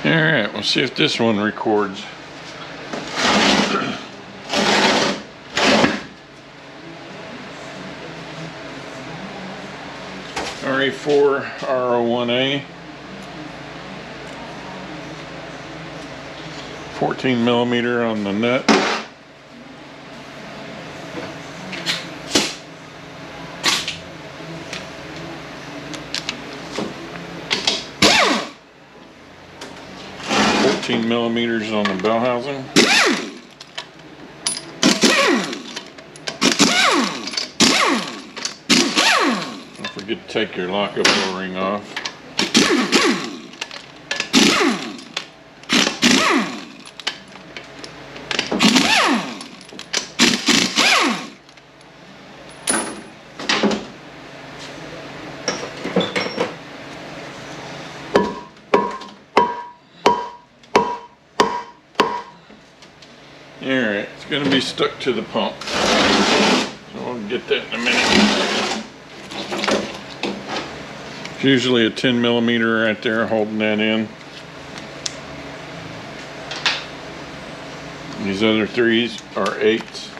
Alright, we'll see if this one records. RE4 R01A 14mm on the nut. $14mm on the bell housing. Don't forget to take your lockup O-ring off. Alright, it's going to be stuck to the pump, so we'll get that in a minute. It's usually a 10mm right there holding that in. These other threes are 8s.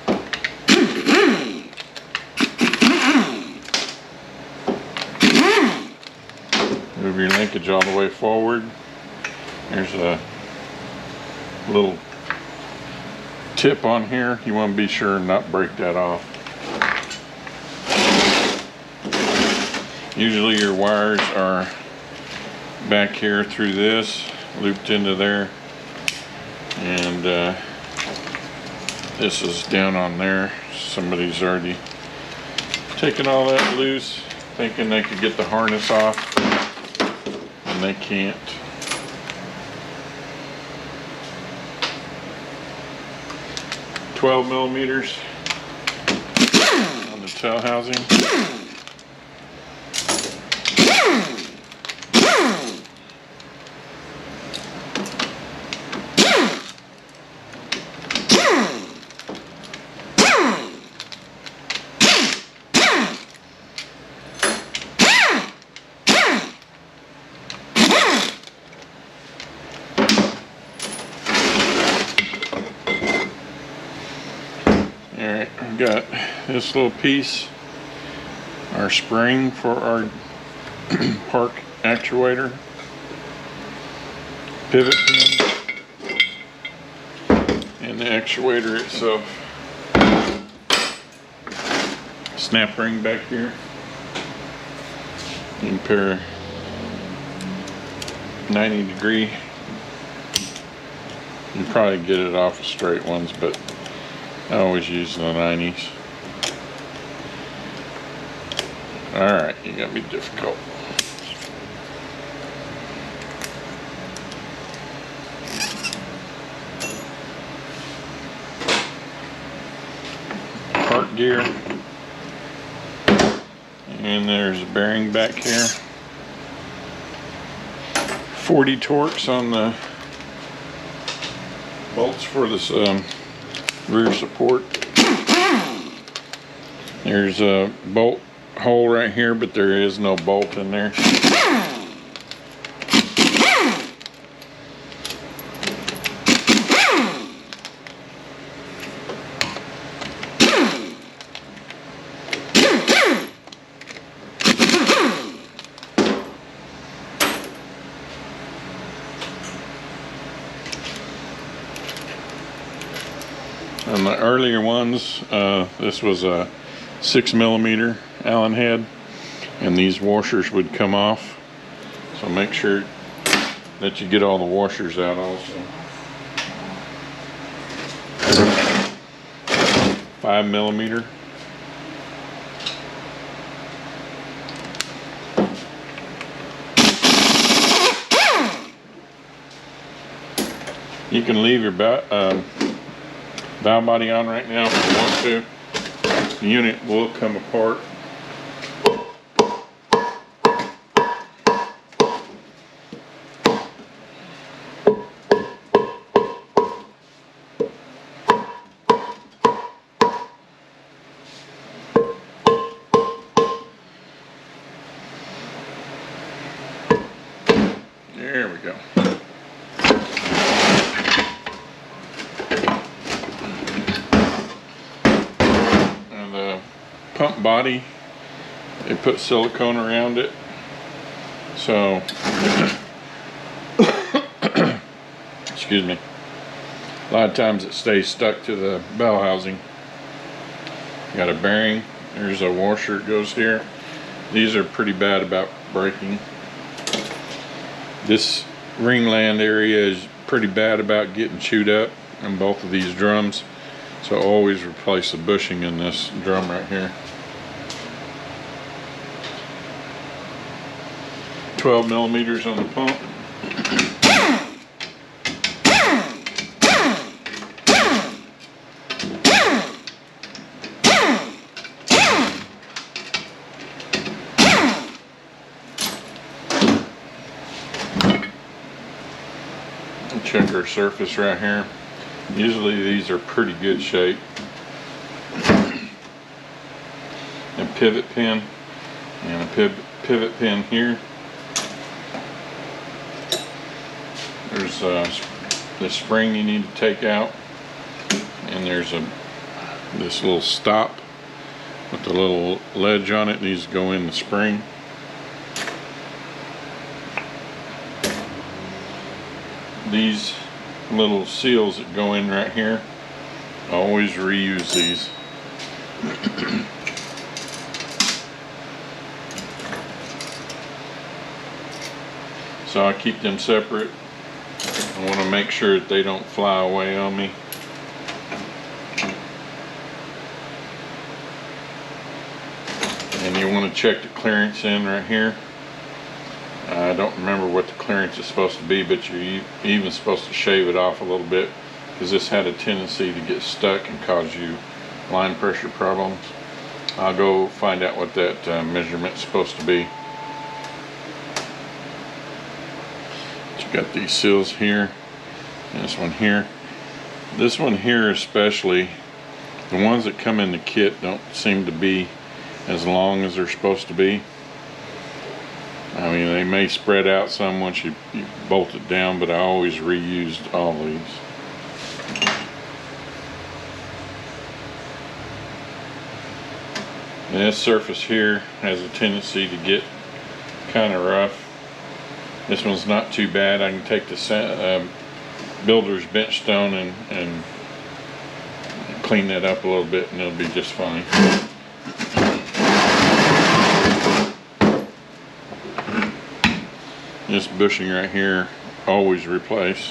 Move your linkage all the way forward. There's a little tip on here. You want to be sure and not break that off. Usually your wires are back here through this, looped into there, and this is down on there. Somebody's already taken all that loose, thinking they could get the harness off, and they can't. $12mm on the tail housing. Alright, I've got this little piece, our spring for our park actuator, pivot pin, and the actuator itself. Snap ring back here. You can pair 90°. You can probably get it off of straight ones, but I always use the 90s. Alright, you gotta be difficult. Park gear. And there's a bearing back here. 40 Torx on the bolts for this rear support. There's a bolt hole right here, but there is no bolt in there. On the earlier ones, this was a 6mm Allen head, and these washers would come off, so make sure that you get all the washers out also. 5mm. You can leave your valve body on right now if you want to. The unit will come apart. There we go. body. They put silicone around it. So, excuse me. A lot of times it stays stuck to the bell housing. Got a bearing. There's a washer that goes here. These are pretty bad about breaking. This ringland area is pretty bad about getting chewed up in both of these drums. So always replace the bushing in this drum right here. 12 millimeters on the pump. Check our surface right here. Usually these are pretty good shape. A pivot pin and a pivot pin here. There's the spring you need to take out, and there's this little stop with the little ledge on it needs to go in the spring. These little seals that go in right here, I always reuse these. So I keep them separate. I want to make sure that they don't fly away on me. And you want to check the clearance in right here. I don't remember what the clearance is supposed to be, but you're even supposed to shave it off a little bit, because this had a tendency to get stuck and cause you line pressure problems. I'll go find out what that measurement's supposed to be. You got these seals here, and this one here. This one here especially, the ones that come in the kit don't seem to be as long as they're supposed to be. I mean, they may spread out some once you bolt it down, but I always reused all these. And this surface here has a tendency to get kind of rough. This one's not too bad. I can take the builder's bench stone and clean that up a little bit, and it'll be just fine. This bushing right here, always replace.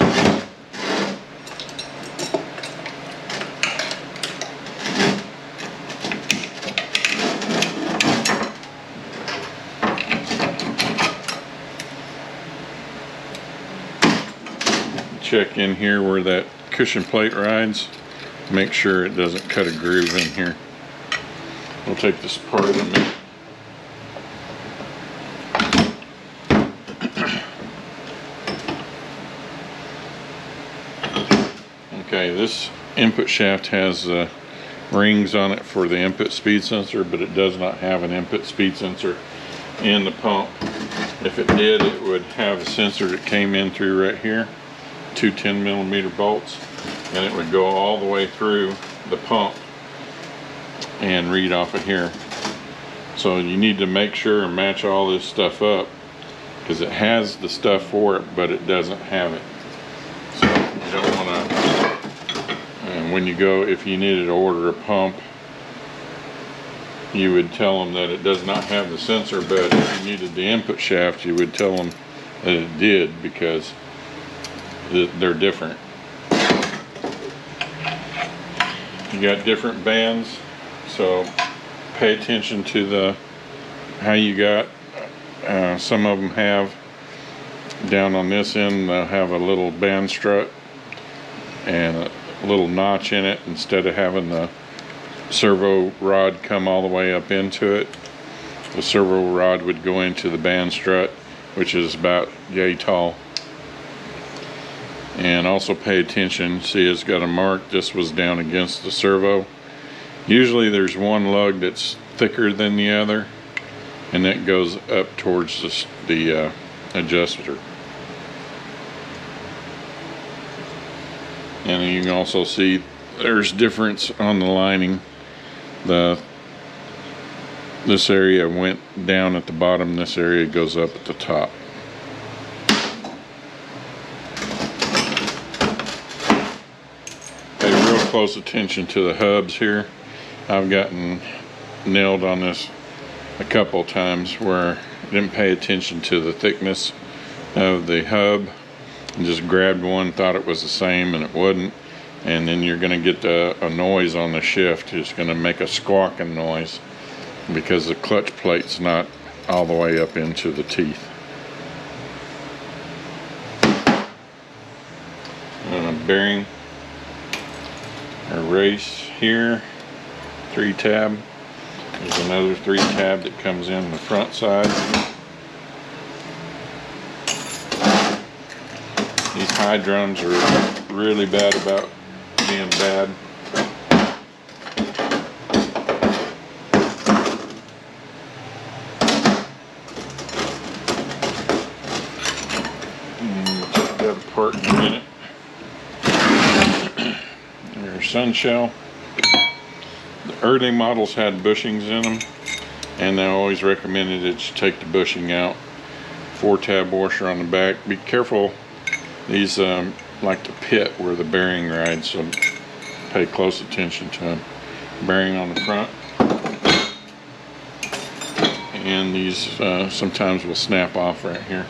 Check in here where that cushion plate rides. Make sure it doesn't cut a groove in here. We'll take this apart in a minute. Okay, this input shaft has rings on it for the input speed sensor, but it does not have an input speed sensor in the pump. If it did, it would have a sensor that came in through right here, two 10 millimeter bolts, and it would go all the way through the pump and read off of here. So you need to make sure and match all this stuff up, because it has the stuff for it, but it doesn't have it. So you don't want to, and when you go, if you needed to order a pump, you would tell them that it does not have the sensor, but if you needed the input shaft, you would tell them that it did, because they're different. You got different bands, so pay attention to how you got. Some of them have, down on this end, they'll have a little band strut and a little notch in it instead of having the servo rod come all the way up into it. The servo rod would go into the band strut, which is about yay tall. And also pay attention, see it's got a mark. This was down against the servo. Usually there's one lug that's thicker than the other, and that goes up towards the adjuster. And you can also see there's difference on the lining. The This area went down at the bottom, this area goes up at the top. Pay real close attention to the hubs here. I've gotten nailed on this a couple times where I didn't pay attention to the thickness of the hub and just grabbed one, thought it was the same, and it wasn't. And then you're going to get a noise on the shift. It's going to make a squawking noise because the clutch plate's not all the way up into the teeth. And a bearing, a race here, 3-tab. There's another 3-tab that comes in the front side. These high drums are really bad about being bad. Take that apart in a minute. There's sun shell. The early models had bushings in them, and they always recommended that you take the bushing out. 4-tab washer on the back. Be careful, these like to pit where the bearing rides, so pay close attention to them. Bearing on the front, and these sometimes will snap off right here.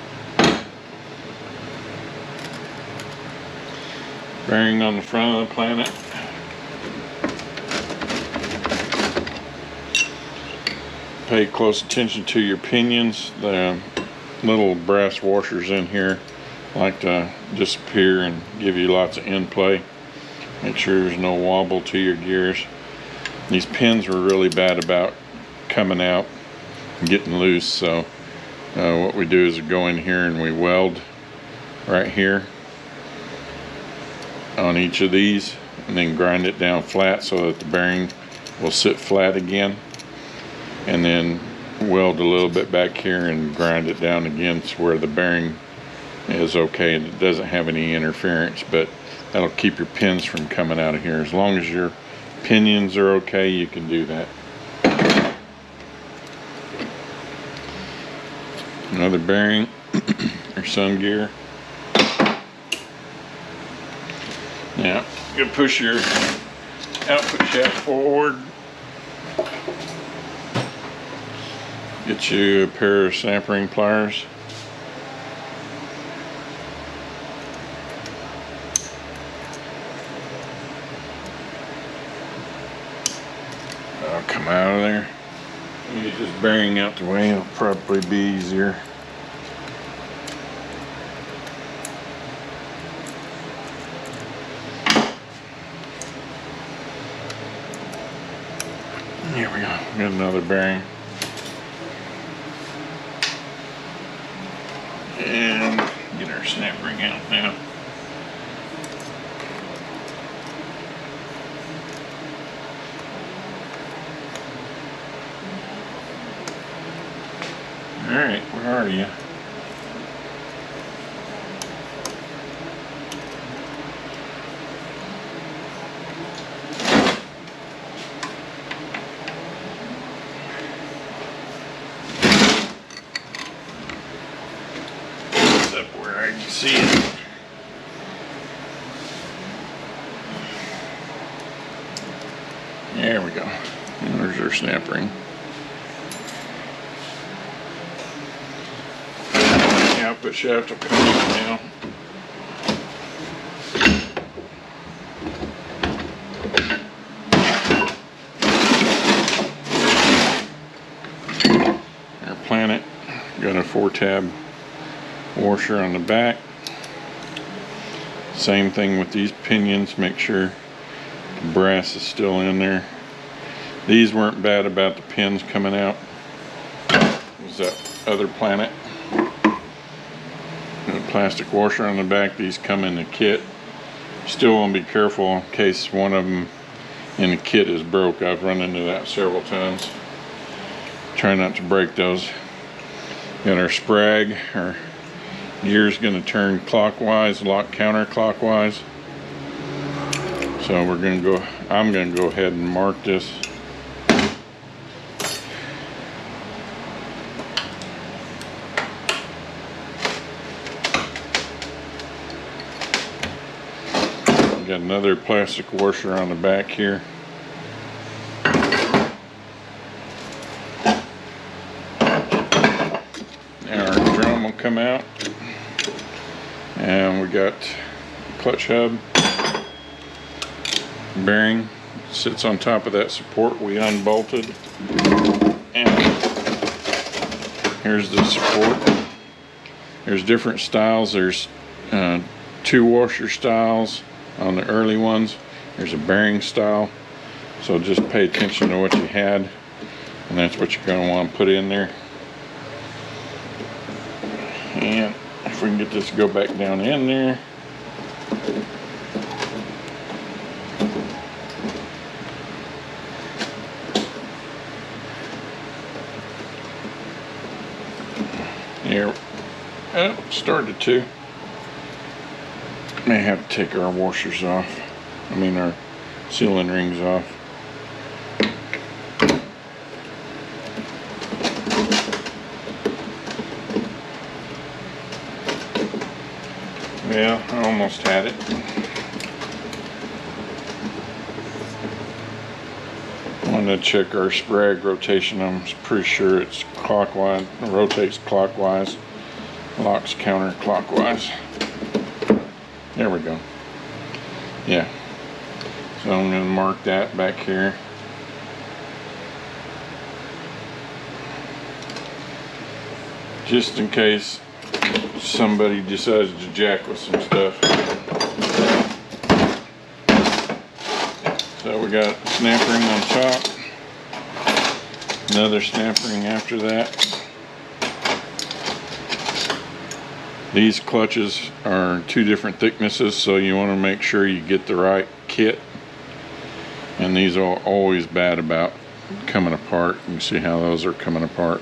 Bearing on the front of the Planet. Pay close attention to your pinions. The little brass washers in here like to disappear and give you lots of end play. Make sure there's no wobble to your gears. These pins were really bad about coming out and getting loose, so what we do is go in here and we weld right here on each of these, and then grind it down flat so that the bearing will sit flat again, and then weld a little bit back here and grind it down again to where the bearing is okay and it doesn't have any interference, but that'll keep your pins from coming out of here. As long as your pinions are okay, you can do that. Another bearing or sun gear. Now you push your output shaft forward. Get you a pair of snap ring pliers. I'll come out of there. You get this bearing out the way, it'll probably be easier. Here we go. Got another bearing. And get our snap ring out now. Alright, where are you? Up where I can see it. There we go. And there's our snap ring. The output shaft will come out now. Our Planet got a 4-tab washer on the back. Same thing with these pinions. Make sure the brass is still in there. These weren't bad about the pins coming out. Was that other Planet? And a plastic washer on the back. These come in the kit. Still want to be careful in case one of them in the kit is broke. I've run into that several times. Try not to break those. Got our sprag. Our gear's going to turn clockwise, lock counterclockwise. So we're going to go, I'm going to go ahead and mark this. We got another plastic washer on the back here. Now our drum will come out, and we got clutch hub bearing sits on top of that support we unbolted, and here's the support. There's different styles. There's 2 washer styles on the early ones. There's a bearing style, so just pay attention to what you had, and that's what you're going to want to put in there. And if we can get this to go back down in there. There, oh, started to. May have to take our washers off. I mean our sealing rings off. Yeah, I almost had it. I wanted to check our sprag rotation. I'm pretty sure it's clockwise, it rotates clockwise, locks counterclockwise. There we go. Yeah. So I'm going to mark that back here. Just in case somebody decides to jack with some stuff. So we got a snap ring on top, another snap ring after that. These clutches are 2 different thicknesses, so you want to make sure you get the right kit. And these are always bad about coming apart. You can see how those are coming apart.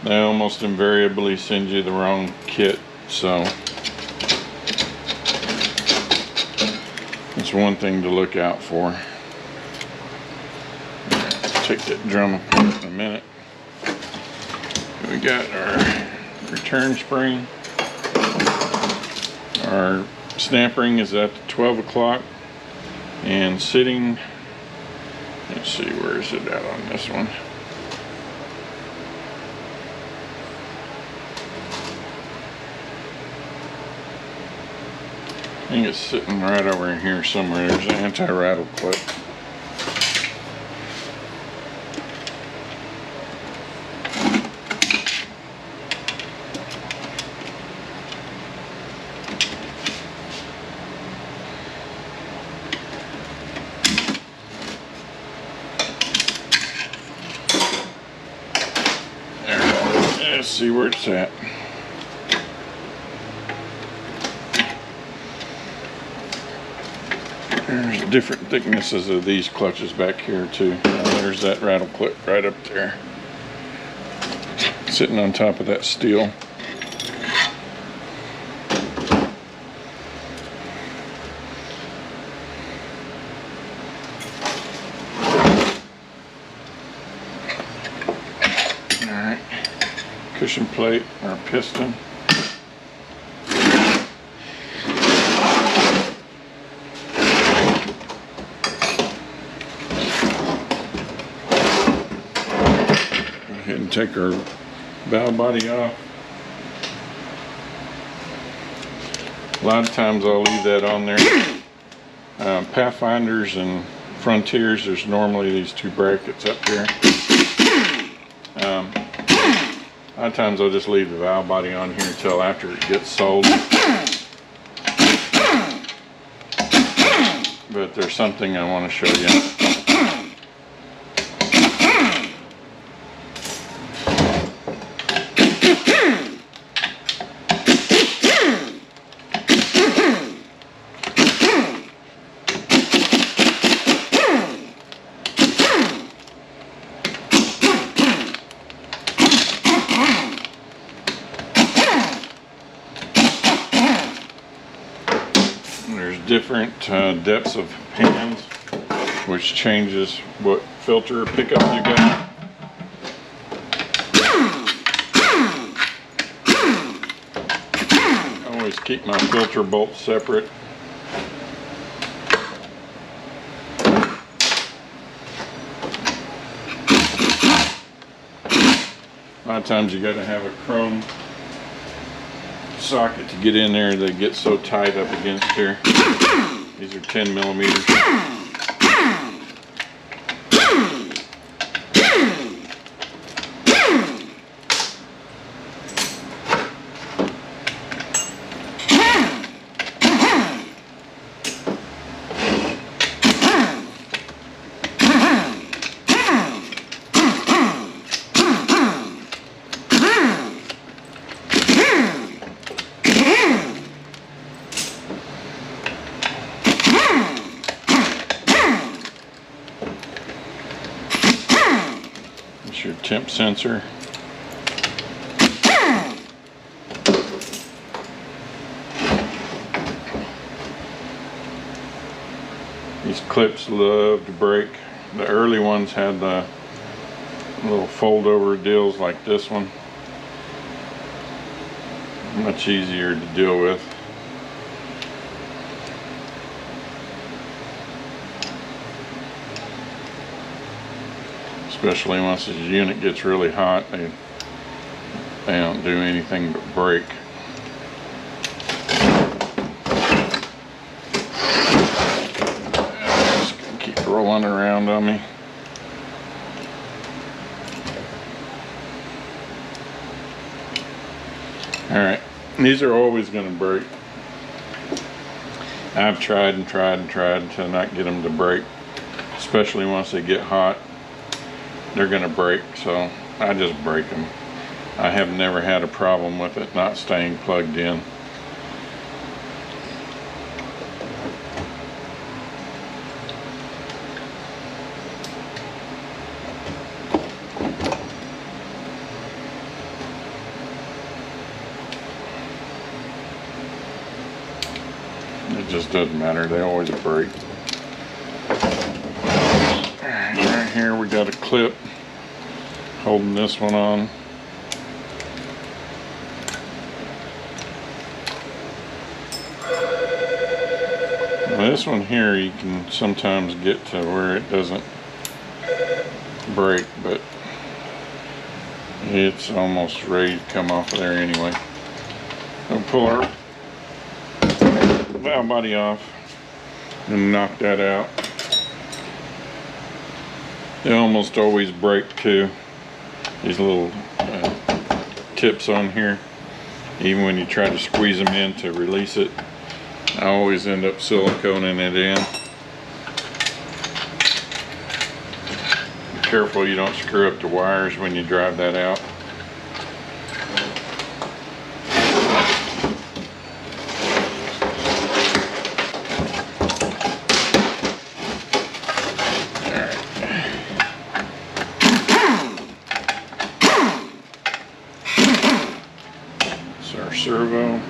They almost invariably send you the wrong kit, so it's one thing to look out for. Take that drum apart in a minute. We got our return spring. Our snap ring is at the 12 o'clock and sitting. Let's see, where is it at on this one? I think it's sitting right over in here somewhere. There's an anti-rattle clip. There. Let's see where it's at. There's different thicknesses of these clutches back here too. There's that rattle clip right up there, sitting on top of that steel. Alright, cushion plate or piston. And take our valve body off. A lot of times I'll leave that on there. Pathfinders and Frontiers, there's normally these 2 brackets up here. A lot of times I'll just leave the valve body on here until after it gets sold. But there's something I want to show you. There's different depths of pans, which changes what filter pickup you got. keep my filter bolts separate. A lot of times you got to have a chrome socket to get in there. They get so tight up against here. These are 10 millimeters. That's your temp sensor. These clips love to break. The early ones had the little fold over deals like this one. Much easier to deal with. Especially once the unit gets really hot, they don't do anything but break. Just keep rolling around on me. Alright, these are always going to break. I've tried and tried and tried to not get them to break, especially once they get hot. They're going to break, so I just break them. I have never had a problem with it not staying plugged in. It just doesn't matter, they always break. Right here we got a clip holding this one on. Now this one here you can sometimes get to where it doesn't break, but it's almost ready to come off of there anyway. We'll pull our valve body off and knock that out. They almost always break too. These little tips on here, even when you try to squeeze them in to release it, I always end up siliconing it in. Be careful you don't screw up the wires when you drive that out. Our servo.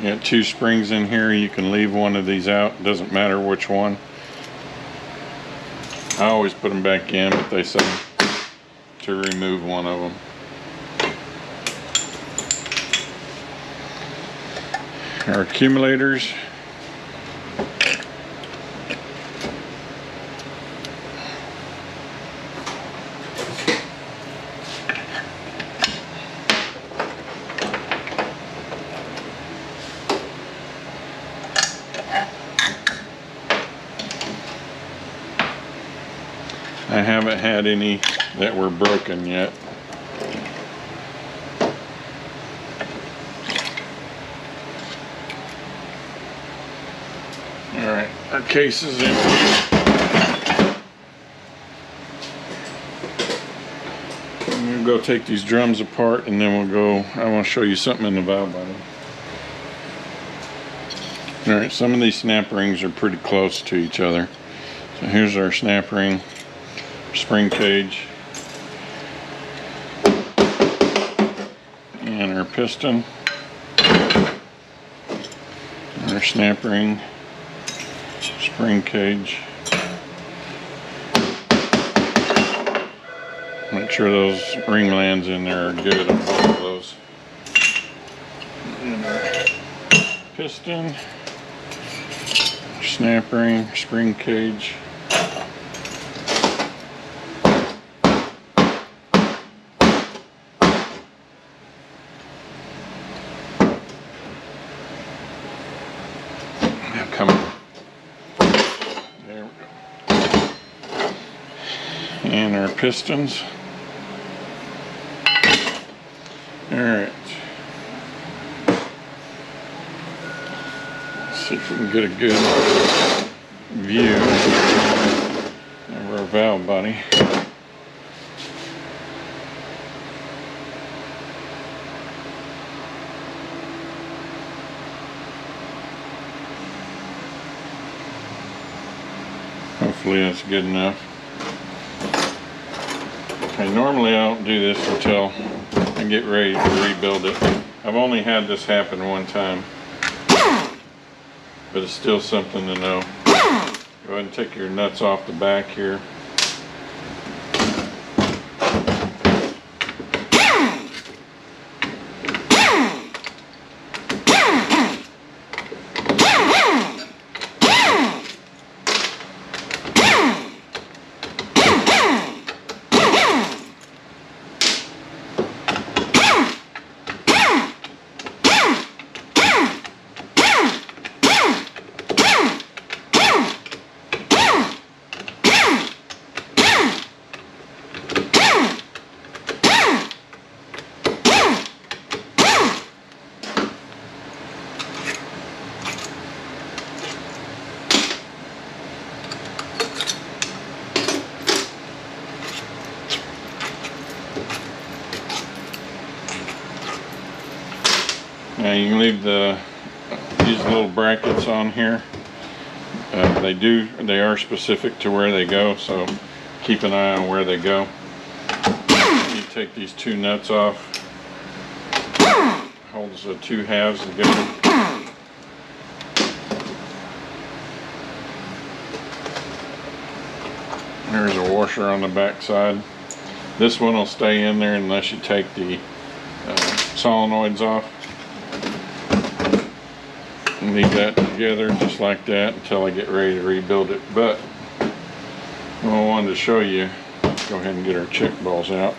You got two springs in here. You can leave one of these out. It doesn't matter which one. I always put them back in, but they say to remove one of them. Our accumulators. I haven't had any that were broken yet. Alright, our case is empty. I'm going to go take these drums apart and then we'll go, I want to show you something in the valve body. Alright, some of these snap rings are pretty close to each other. So here's our snap ring, spring cage. And and our piston, our snap ring, spring cage. Make sure those ring lands in there are good on both of those. And our piston, snap ring, spring cage. Now come on. There we go. And our pistons. Alright. See if we can get a good view of our valve body. Hopefully that's good enough. Okay, normally I don't do this until I get ready to rebuild it. I've only had this happen one time, but it's still something to know. Go ahead and take your nuts off the back here. Now you can leave these little brackets on here. They are specific to where they go, so keep an eye on where they go. You take these two nuts off. Holds the two halves together. There's a washer on the back side. This one will stay in there unless you take the solenoids off. Leave that together just like that until I get ready to rebuild it. But what I wanted to show you, let's go ahead and get our check balls out.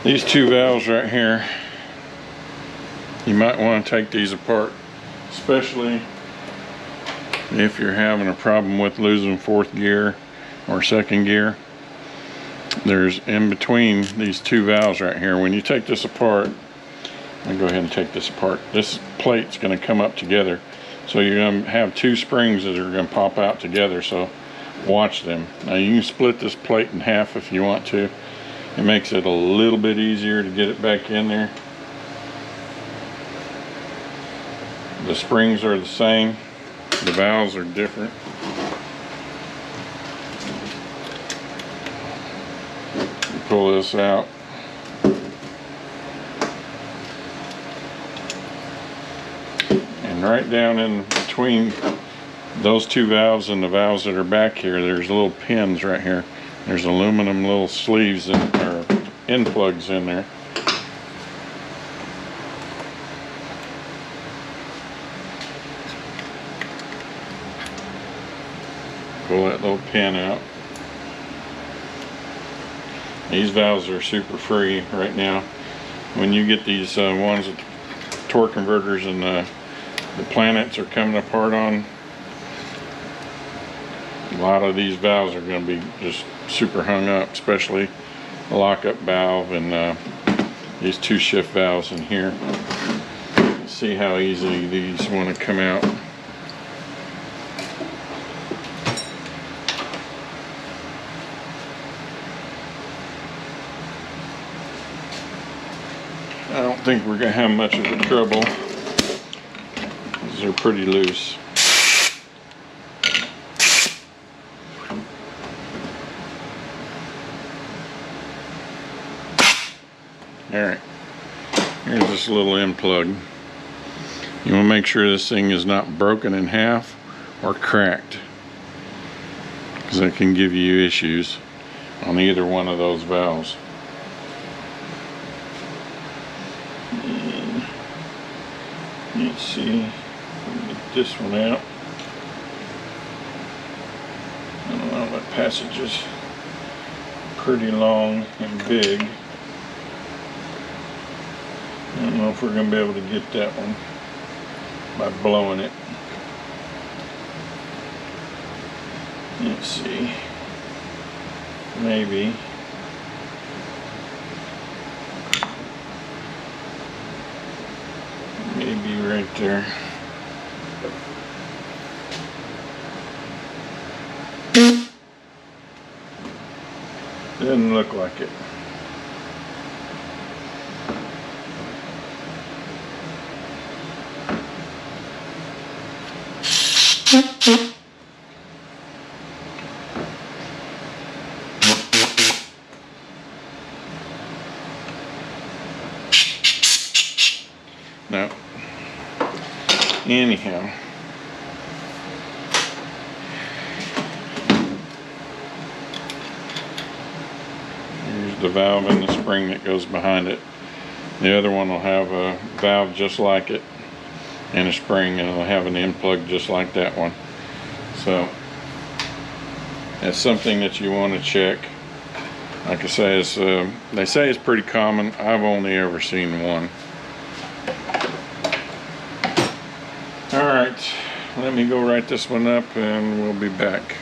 These two valves right here, you might want to take these apart, especially if you're having a problem with losing fourth gear or second gear. There's in between these two valves right here. When you take this apart, I'll go ahead and take this apart. This plate's going to come up together. So you're going to have two springs that are going to pop out together, so watch them. Now you can split this plate in half if you want to. It makes it a little bit easier to get it back in there. The springs are the same, the valves are different. You pull this out. And right down in between those two valves and the valves that are back here, there's little pins right here. There's aluminum little sleeves or end plugs in there. Pull that little pin out. These valves are super free right now. When you get these ones that the torque converters and the planets are coming apart on, a lot of these valves are going to be just super hung up, especially the lockup valve and these two shift valves in here. See how easily these want to come out. I don't think we're gonna have much of a trouble, 'cause they're pretty loose. Alright, here's this little end plug. You want to make sure this thing is not broken in half or cracked, because that can give you issues on either one of those valves. And let's see, get this one out. I don't know, that passage is pretty long and big. I don't know if we're going to be able to get that one by blowing it. Let's see. Maybe. Maybe right there. Doesn't look like it. No. Anyhow. Here's the valve and the spring that goes behind it. The other one will have a valve just like it and a spring, and it'll have an end plug just like that one. So that's something that you want to check. Like I say, it's, they say it's pretty common. I've only ever seen one. Alright, let me go write this one up and we'll be back.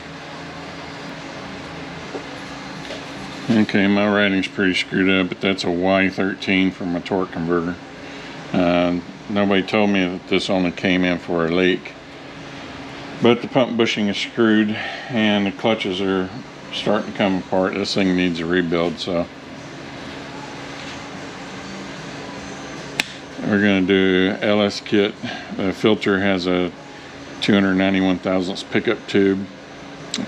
Okay, my writing's pretty screwed up, but that's a Y13 for my torque converter. Nobody told me that this only came in for a leak. But the pump bushing is screwed and the clutches are starting to come apart. This thing needs a rebuild, so we're going to do LS kit. The filter has a 291 thousandths pickup tube,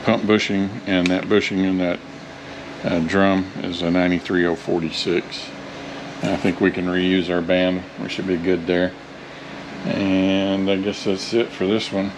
pump bushing, and that bushing in that drum is a 93046. I think we can reuse our band. We should be good there. And I guess that's it for this one.